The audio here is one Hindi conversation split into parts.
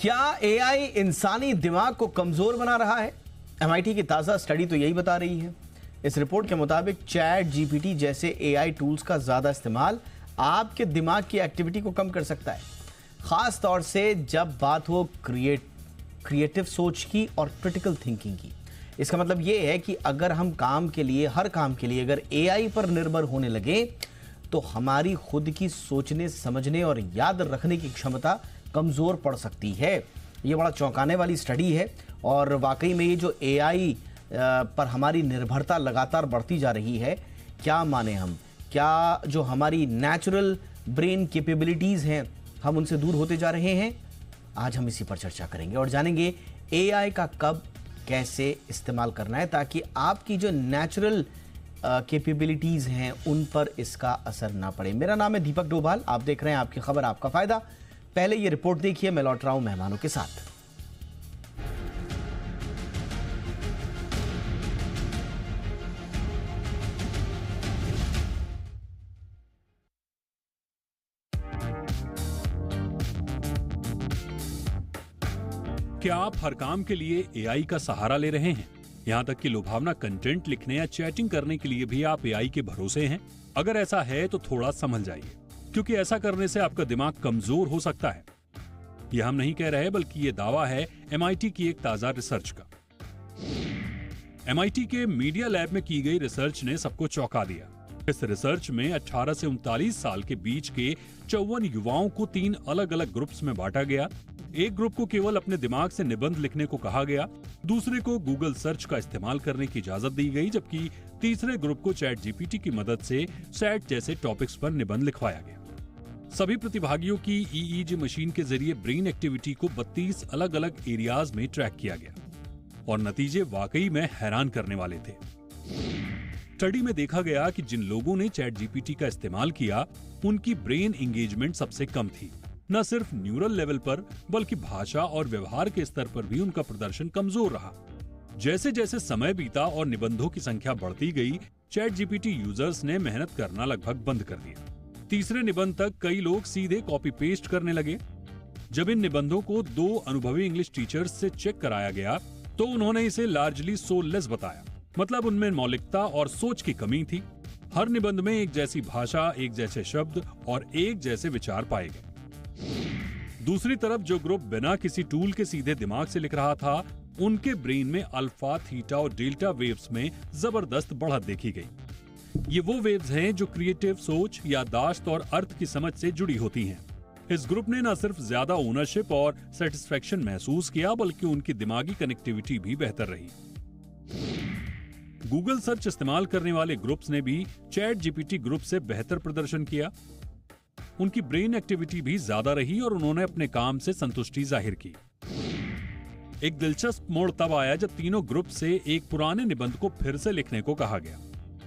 क्या एआई इंसानी दिमाग को कमजोर बना रहा है? एमआईटी की ताजा स्टडी तो यही बता रही है। इस रिपोर्ट के मुताबिक चैट जीपीटी जैसे एआई टूल्स का ज्यादा इस्तेमाल आपके दिमाग की एक्टिविटी को कम कर सकता है, खास तौर से जब बात हो क्रिएटिव सोच की और क्रिटिकल थिंकिंग की। इसका मतलब यह है कि अगर हम हर काम के लिए अगर एआई पर निर्भर होने लगे तो हमारी खुद की सोचने, समझने और याद रखने की क्षमता कमजोर पड़ सकती है। ये बड़ा चौंकाने वाली स्टडी है और वाकई में ये जो एआई पर हमारी निर्भरता लगातार बढ़ती जा रही है, क्या माने हम, क्या जो हमारी नेचुरल ब्रेन कैपेबिलिटीज हैं हम उनसे दूर होते जा रहे हैं? आज हम इसी पर चर्चा करेंगे और जानेंगे एआई का कब कैसे इस्तेमाल करना है ताकि आपकी जो नेचुरल कैपेबिलिटीज हैं उन पर इसका असर ना पड़े। मेरा नाम है दीपक डोभाल, आप देख रहे हैं आपकी खबर आपका फायदा। पहले ये रिपोर्ट देखिए, मैं लौट रहा हूं मेहमानों के साथ। क्या आप हर काम के लिए एआई का सहारा ले रहे हैं? यहाँ तक कि लुभावना कंटेंट लिखने या चैटिंग करने के लिए भी आप एआई के भरोसे हैं? अगर ऐसा है तो थोड़ा संभल जाइए, क्योंकि ऐसा करने से आपका दिमाग कमजोर हो सकता है। यह हम नहीं कह रहे, बल्कि ये दावा है एमआईटी की एक ताजा रिसर्च का। एमआईटी के मीडिया लैब में की गई रिसर्च ने सबको चौंका दिया। इस रिसर्च में 18 से 39 साल के बीच के 54 युवाओं को 3 अलग अलग ग्रुप्स में बांटा गया। एक ग्रुप को केवल अपने दिमाग से निबंध लिखने को कहा गया, दूसरे को गूगल सर्च का इस्तेमाल करने की इजाजत दी गई, जबकि तीसरे ग्रुप को चैट जीपीटी की मदद से सैट जैसे टॉपिक्स पर निबंध लिखवाया गया। सभी प्रतिभागियों की ईईजी मशीन के जरिए ब्रेन एक्टिविटी को 32 अलग अलग एरियाज में ट्रैक किया गया और नतीजे वाकई में हैरान करने वाले थे। स्टडी में देखा गया कि जिन लोगों ने चैट जीपीटी का इस्तेमाल किया उनकी ब्रेन एंगेजमेंट सबसे कम थी। न सिर्फ न्यूरल लेवल पर बल्कि भाषा और व्यवहार के स्तर पर भी उनका प्रदर्शन कमजोर रहा। जैसे जैसे समय बीता और निबंधों की संख्या बढ़ती गई, चैट जीपीटी यूजर्स ने मेहनत करना लगभग बंद कर दिया। तीसरे निबंध तक कई लोग सीधे कॉपी पेस्ट करने लगे। जब इन निबंधों को 2 अनुभवी इंग्लिश टीचर्स से चेक कराया गया तो उन्होंने इसे लार्जली सोललेस बताया, मतलब उनमें मौलिकता और सोच की कमी थी। हर निबंध में एक जैसी भाषा, एक जैसे शब्द और एक जैसे विचार पाए गए। दूसरी तरफ जो ग्रुप बिना किसी टूल के सीधे दिमाग से लिख रहा था, उनके ब्रेन में अल्फा, थीटा और डेल्टा वेव्स में जबरदस्त बढ़त देखी गई। ये वो वेव्स हैं जो क्रिएटिव सोच, याददाश्त और अर्थ की समझ से जुड़ी होती हैं। इस ग्रुप ने न सिर्फ ज्यादा ओनरशिप और सेटिस्फैक्शन महसूस किया, बल्कि उनकी दिमागी कनेक्टिविटी भी बेहतर रही। गूगल सर्च इस्तेमाल करने वाले ग्रुप्स ने भी चैट जीपीटी ग्रुप से बेहतर प्रदर्शन किया। उनकी ब्रेन एक्टिविटी भी ज्यादा रही और उन्होंने अपने काम से संतुष्टि जाहिर की। एक दिलचस्प मोड़ तब आया जब तीनों ग्रुप से एक पुराने निबंध को फिर से लिखने को कहा गया,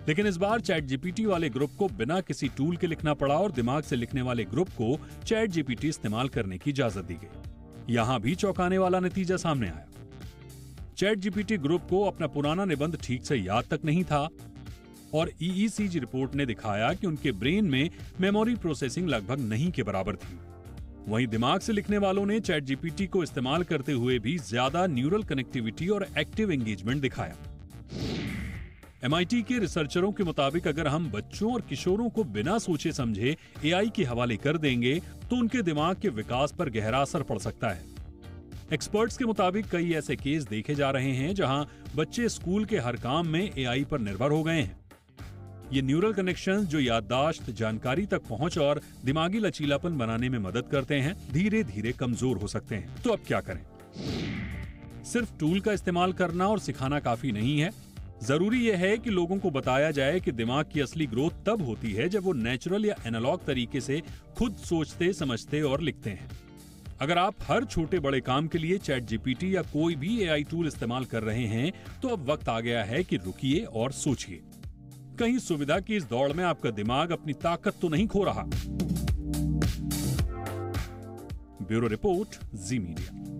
लेकिन इस बार चैट जीपीटी वाले ग्रुप को बिना किसी टूल के लिखना पड़ा और दिमाग से लिखने वाले ग्रुप को चैट जीपीटी इस्तेमाल करने की इजाजत दी गई। यहां भी चौंकाने वाला नतीजा सामने आया। चैट जीपीटी ग्रुप को अपना पुराना निबंध ठीक से याद तक नहीं था और ईईसीजी रिपोर्ट ने दिखाया कि उनके ब्रेन में मेमोरी प्रोसेसिंग लगभग नहीं के बराबर थी। वहीं दिमाग से लिखने वालों ने चैट जीपीटी को इस्तेमाल करते हुए भी ज्यादा न्यूरल कनेक्टिविटी और एक्टिव एंगेजमेंट दिखाया। एमआईटी के रिसर्चरों के मुताबिक अगर हम बच्चों और किशोरों को बिना सोचे समझे एआई के हवाले कर देंगे तो उनके दिमाग के विकास पर गहरा असर पड़ सकता है। एक्सपर्ट्स के मुताबिक कई ऐसे केस देखे जा रहे हैं जहां बच्चे स्कूल के हर काम में एआई पर निर्भर हो गए हैं। ये न्यूरल कनेक्शंस जो याददाश्त, जानकारी तक पहुंच और दिमागी लचीलापन बनाने में मदद करते हैं, धीरे धीरे कमजोर हो सकते हैं। तो अब क्या करें? सिर्फ टूल का इस्तेमाल करना और सिखाना काफी नहीं है। जरूरी यह है कि लोगों को बताया जाए कि दिमाग की असली ग्रोथ तब होती है जब वो नेचुरल या एनालॉग तरीके से खुद सोचते, समझते और लिखते हैं। अगर आप हर छोटे बड़े काम के लिए चैट जीपीटी या कोई भी एआई टूल इस्तेमाल कर रहे हैं तो अब वक्त आ गया है कि रुकिए और सोचिए। कहीं सुविधा की इस दौड़ में आपका दिमाग अपनी ताकत तो नहीं खो रहा। ब्यूरो रिपोर्ट, जी मीडिया।